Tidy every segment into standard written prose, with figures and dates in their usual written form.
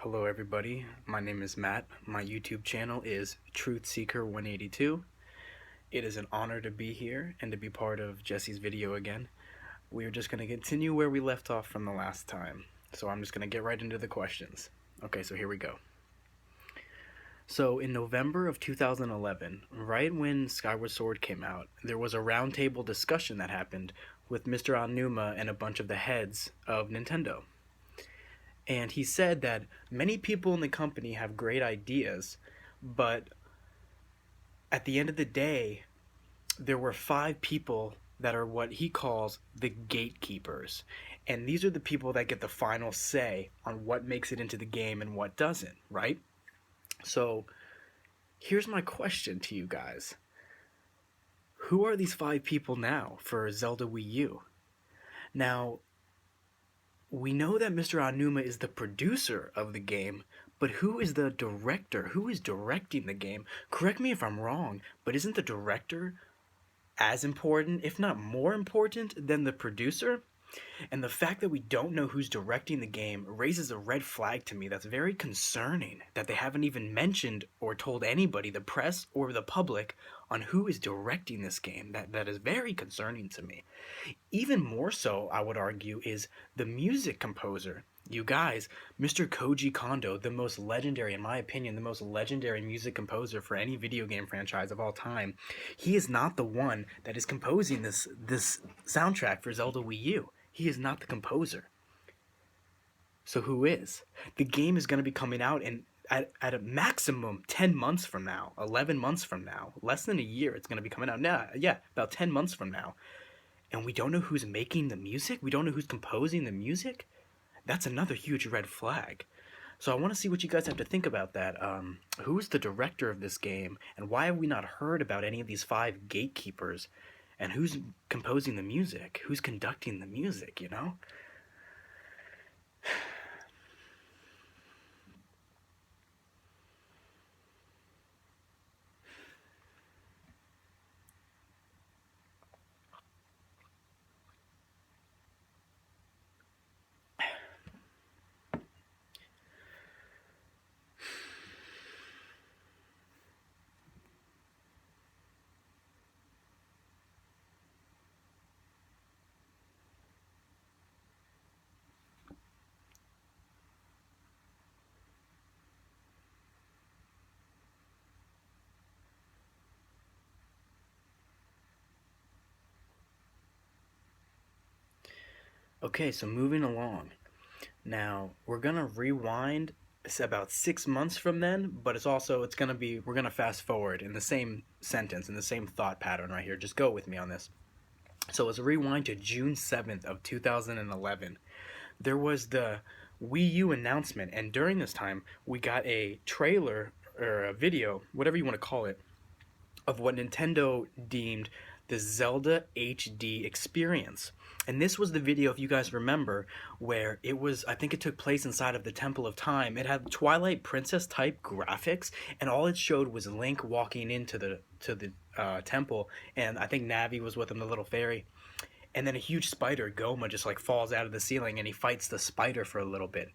Hello everybody, my name is Matt. My YouTube channel is TruthSeeker182. It is an honor to be here and to be part of Jesse's video again. We are just going to continue where we left off from the last time. So I'm just going to get right into the questions. Okay, so here we go. So in November of 2011, right when Skyward Sword came out, there was a roundtable discussion that happened with Mr. Aonuma and a bunch of the heads of Nintendo. And he said that many people in the company have great ideas, but at the end of the day, there were 5 people that are what he calls the gatekeepers. And these are the people that get the final say on what makes it into the game and what doesn't, right? So here's my question to you guys. Who are these 5 people now for Zelda Wii U? Now, we know that Mr. Aonuma is the producer of the game, but who is the director? Who is directing the game? Correct me if I'm wrong, but isn't the director as important, if not more important, than the producer? And the fact that we don't know who's directing the game raises a red flag to me that's very concerning, that they haven't even mentioned or told anybody, the press or the public, on who is directing this game. That is very concerning to me. Even more so, I would argue, is the music composer. You guys, Mr. Koji Kondo, the most legendary, in my opinion, the most legendary music composer for any video game franchise of all time, he is not the one that is composing this soundtrack for Zelda Wii U. He is not the composer. So who is? The game is going to be coming out at a maximum 10 months from now, 11 months from now, less than a year it's going to be coming out. Now, yeah, about 10 months from now. And we don't know who's making the music? We don't know who's composing the music? That's another huge red flag. So I want to see what you guys have to think about that. Who's the director of this game? And why have we not heard about any of these 5 gatekeepers? And who's composing the music? Who's conducting the music, you know? Okay, so moving along. Now, we're going to rewind about 6 months from then, but it's going to be, we're going to fast forward in the same sentence, in the same thought pattern right here. Just go with me on this. So let's rewind to June 7th of 2011. There was the Wii U announcement, and during this time, we got a trailer, or a video, whatever you want to call it, of what Nintendo deemed the Zelda HD experience. And this was the video, if you guys remember, where it was, I think it took place inside of the Temple of Time. It had Twilight Princess type graphics, and all it showed was Link walking into the temple, and I think Navi was with him, the little fairy. And then a huge spider, Goma, just like falls out of the ceiling, and he fights the spider for a little bit.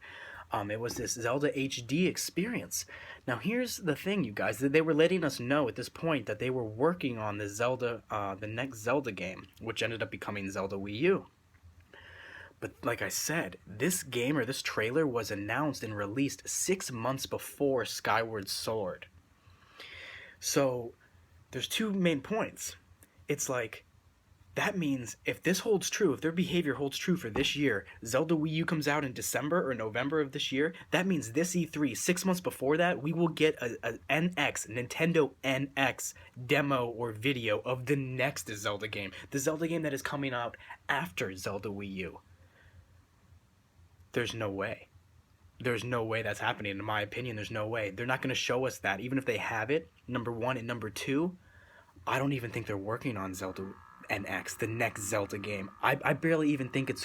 It was this Zelda HD experience. Now here's the thing, you guys, that they were letting us know at this point that they were working on the next Zelda game, which ended up becoming Zelda Wii U. But like I said, this game, or this trailer, was announced and released 6 months before Skyward Sword. So there's 2 main points. It's like, that means if this holds true, if their behavior holds true for this year, Zelda Wii U comes out in December or November of this year, that means this E3, 6 months before that, we will get a Nintendo NX demo or video of the next Zelda game. The Zelda game that is coming out after Zelda Wii U. There's no way. There's no way that's happening, in my opinion. There's no way. They're not going to show us that, even if they have it, number 1, and number 2, I don't even think they're working on Zelda NX, the next Zelda game. I barely even think it's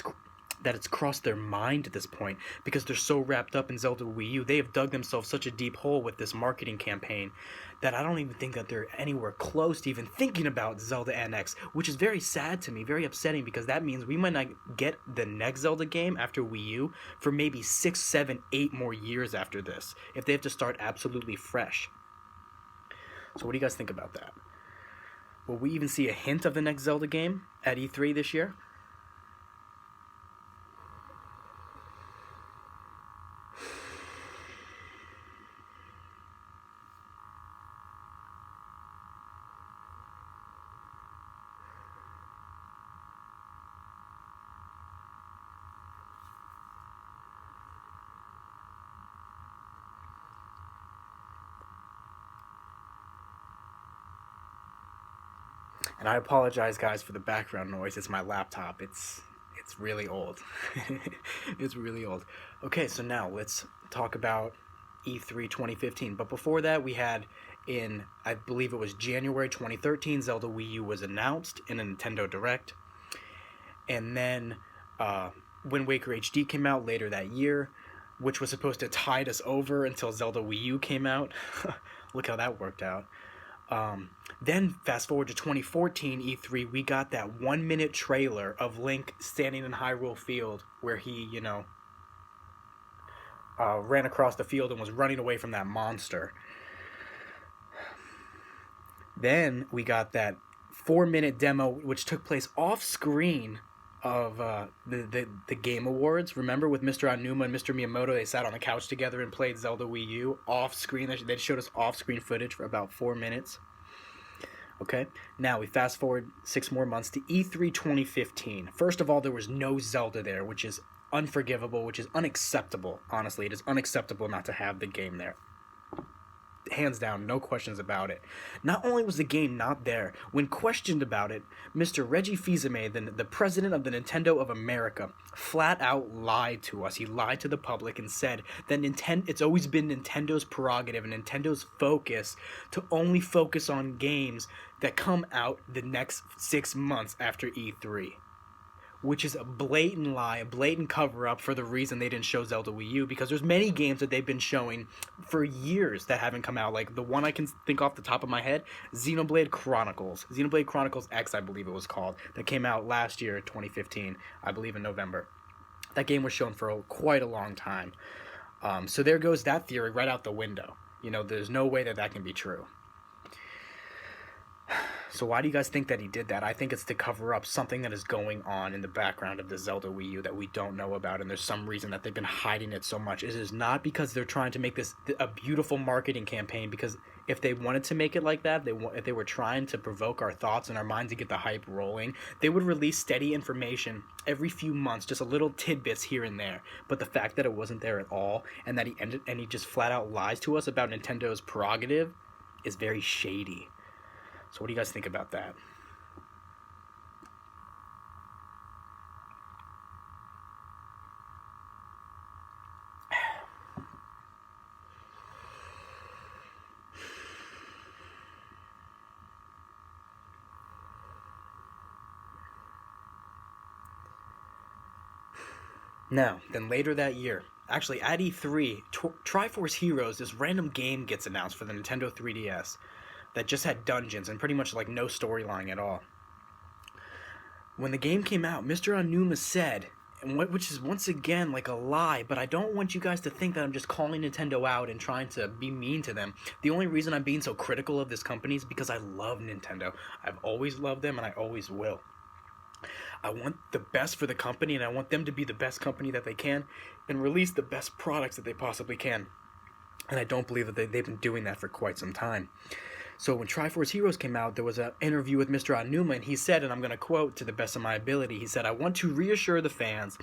that it's crossed their mind at this point, because they're so wrapped up in Zelda Wii U. They have dug themselves such a deep hole with this marketing campaign that I don't even think that they're anywhere close to even thinking about Zelda NX, which is very sad to me, very upsetting, because that means we might not get the next Zelda game after Wii U for maybe 6, 7, 8 more years after this, if they have to start absolutely fresh. So what do you guys think about that? Will we even see a hint of the next Zelda game at E3 this year? And I apologize, guys, for the background noise. It's my laptop. It's really old. It's really old. Okay, so now let's talk about E3 2015. But before that, we had in, I believe it was January 2013, Zelda Wii U was announced in a Nintendo Direct. And then Wind Waker HD came out later that year, which was supposed to tide us over until Zelda Wii U came out. Look how that worked out. Then fast forward to 2014 E3, we got that 1-minute trailer of Link standing in Hyrule Field where he, ran across the field and was running away from that monster. Then we got that 4-minute demo which took place off screen of the Game Awards. Remember, with Mr. Aonuma and Mr. Miyamoto, they sat on the couch together and played Zelda Wii U off screen. They showed us off screen footage for about 4 minutes. Okay, now we fast forward 6 more months to E3 2015. First of all, there was no Zelda there, which is unforgivable, which is unacceptable. Honestly, it is unacceptable not to have the game there. Hands down, no questions about it. Not only was the game not there, when questioned about it, Mr. Reggie Fils-Aimé, the president of the Nintendo of America, flat out lied to us. He lied to the public and said that it's always been Nintendo's prerogative and Nintendo's focus to only focus on games that come out the next 6 months after E3. Which is a blatant lie, a blatant cover-up for the reason they didn't show Zelda Wii U, because there's many games that they've been showing for years that haven't come out. Like the one I can think off the top of my head, Xenoblade Chronicles X, I believe it was called, that came out last year, 2015, I believe in November. That game was shown for quite a long time. So there goes that theory right out the window. There's no way that can be true. So why do you guys think that he did that? I think it's to cover up something that is going on in the background of the Zelda Wii U that we don't know about, and there's some reason that they've been hiding it so much. It is not because they're trying to make this a beautiful marketing campaign, because if they wanted to make it like that, if they were trying to provoke our thoughts and our minds to get the hype rolling, they would release steady information every few months, just a little tidbits here and there. But the fact that it wasn't there at all, and that he just flat out lies to us about Nintendo's prerogative, is very shady. So what do you guys think about that? Now, then later that year, actually at E3, Triforce Heroes, this random game gets announced for the Nintendo 3DS that just had dungeons and pretty much like no storyline at all. When the game came out, Mr. Aonuma said, which is once again like a lie, but I don't want you guys to think that I'm just calling Nintendo out and trying to be mean to them. The only reason I'm being so critical of this company is because I love Nintendo. I've always loved them and I always will. I want the best for the company, and I want them to be the best company that they can and release the best products that they possibly can. And I don't believe that they've been doing that for quite some time. So when Triforce Heroes came out, there was an interview with Mr. Aonuma, and he said, and I'm going to quote to the best of my ability, he said, "I want to reassure the fans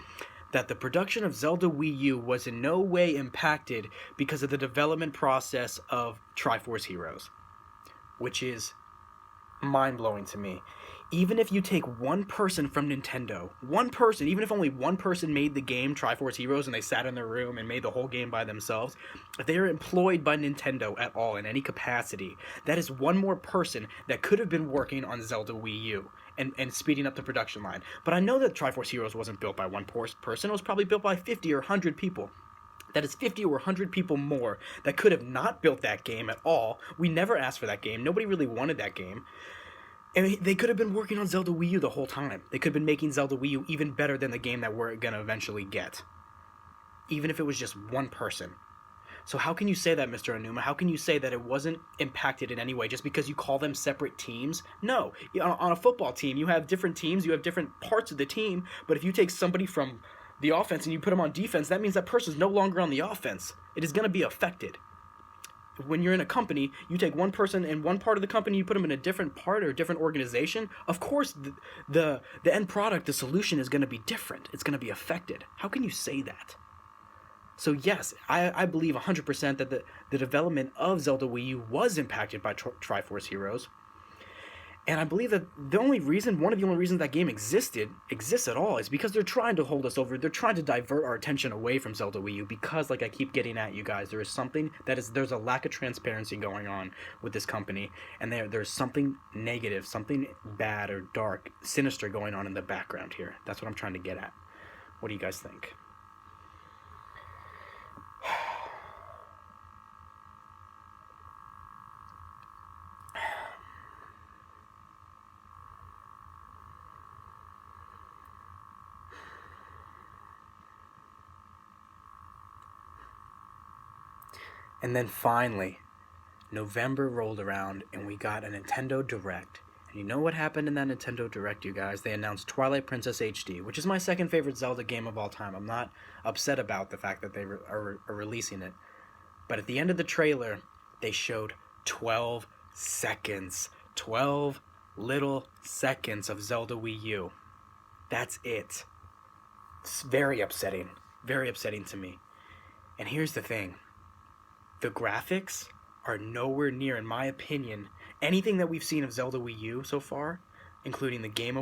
that the production of Zelda Wii U was in no way impacted because of the development process of Triforce Heroes," which is mind-blowing to me. Even if you take one person from Nintendo, one person, even if only one person made the game Triforce Heroes and they sat in their room and made the whole game by themselves, if they are employed by Nintendo at all in any capacity, that is one more person that could have been working on Zelda Wii U. and speeding up the production line. But I know that Triforce Heroes wasn't built by one person. It was probably built by 50 or 100 people. That is 50 or 100 people more that could have not built that game at all. We never asked for that game. Nobody really wanted that game. And they could have been working on Zelda Wii U the whole time. They could have been making Zelda Wii U even better than the game that we're going to eventually get. Even if it was just one person. So how can you say that, Mr. Aonuma? How can you say that it wasn't impacted in any way just because you call them separate teams? No. On a football team, you have different teams, you have different parts of the team, but if you take somebody from the offense and you put them on defense, that means that person's no longer on the offense. It is going to be affected. When you're in a company, you take one person in one part of the company, you put them in a different part or a different organization, of course the end product, the solution is going to be different. It's going to be affected. How can you say that? So yes, I believe 100% that the development of Zelda Wii U was impacted by Triforce Heroes. And I believe that one of the only reasons that game exists at all is because they're trying to hold us over. They're trying to divert our attention away from Zelda Wii U because, like I keep getting at you guys, there's a lack of transparency going on with this company, and there's something negative, something bad or dark, sinister going on in the background here. That's what I'm trying to get at. What do you guys think? And then finally, November rolled around and we got a Nintendo Direct. And you know what happened in that Nintendo Direct, you guys? They announced Twilight Princess HD, which is my second favorite Zelda game of all time. I'm not upset about the fact that they are releasing it. But at the end of the trailer, they showed 12 seconds. 12 little seconds of Zelda Wii U. That's it. It's very upsetting. Very upsetting to me. And here's the thing. The graphics are nowhere near, in my opinion, anything that we've seen of Zelda Wii U so far, including the Game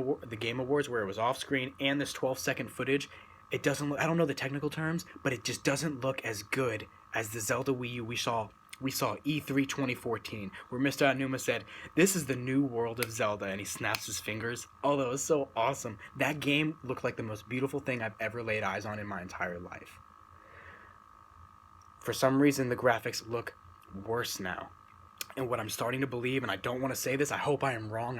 Awards where it was off screen and this 12-second footage. It doesn't look, I don't know the technical terms, but it just doesn't look as good as the Zelda Wii U we saw E3 2014, where Mr. Aonuma said, "This is the new world of Zelda," and he snaps his fingers. Oh, that was so awesome. That game looked like the most beautiful thing I've ever laid eyes on in my entire life. For some reason, the graphics look worse now. And what I'm starting to believe, and I don't want to say this, I hope I am wrong,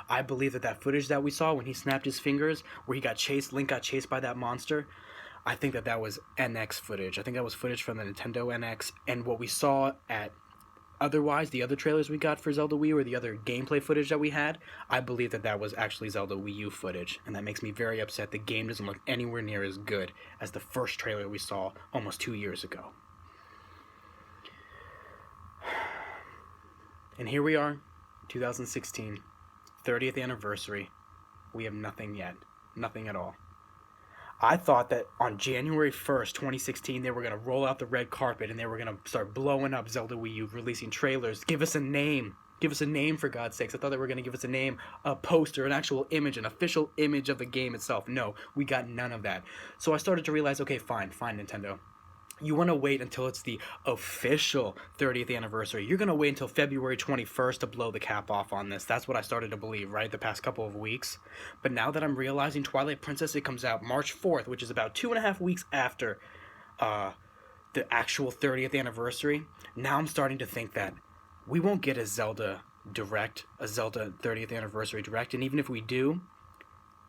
I believe that footage that we saw when he snapped his fingers, where Link got chased by that monster, I think that was NX footage. I think that was footage from the Nintendo NX, and what we saw the other trailers we got for Zelda Wii U or the other gameplay footage that we had, I believe that was actually Zelda Wii U footage, and that makes me very upset. The game doesn't look anywhere near as good as the first trailer we saw almost 2 years ago. And here we are, 2016, 30th anniversary. We have nothing yet. Nothing at all. I thought that on January 1st, 2016, they were going to roll out the red carpet and they were going to start blowing up Zelda Wii U, releasing trailers. Give us a name. Give us a name, for God's sakes. I thought they were going to give us a name, a poster, an actual image, an official image of the game itself. No, we got none of that. So I started to realize, okay, fine, Nintendo. You want to wait until it's the official 30th anniversary. You're going to wait until February 21st to blow the cap off on this. That's what I started to believe, right, the past couple of weeks. But now that I'm realizing Twilight Princess, it comes out March 4th, which is about 2.5 weeks after the actual 30th anniversary. Now I'm starting to think that we won't get a Zelda Direct, a Zelda 30th anniversary Direct. And even if we do,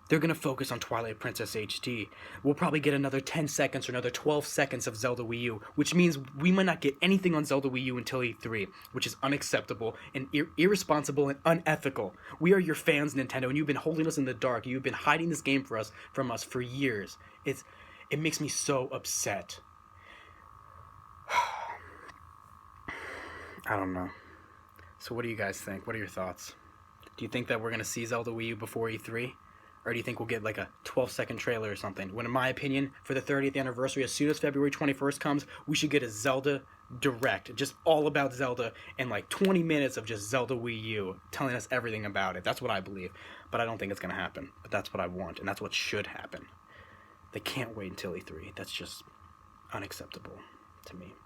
they're going to focus on Twilight Princess HD. We'll probably get another 10 seconds or another 12 seconds of Zelda Wii U, which means we might not get anything on Zelda Wii U until E3, which is unacceptable and irresponsible and unethical. We are your fans, Nintendo, and you've been holding us in the dark. You've been hiding this game from us for years. It makes me so upset. I don't know. So what do you guys think? What are your thoughts? Do you think that we're going to see Zelda Wii U before E3? Or do you think we'll get like a 12-second trailer or something? When in my opinion, for the 30th anniversary, as soon as February 21st comes, we should get a Zelda Direct, just all about Zelda, and like 20 minutes of just Zelda Wii U, telling us everything about it. That's what I believe. But I don't think it's going to happen. But that's what I want, and that's what should happen. They can't wait until E3. That's just unacceptable to me.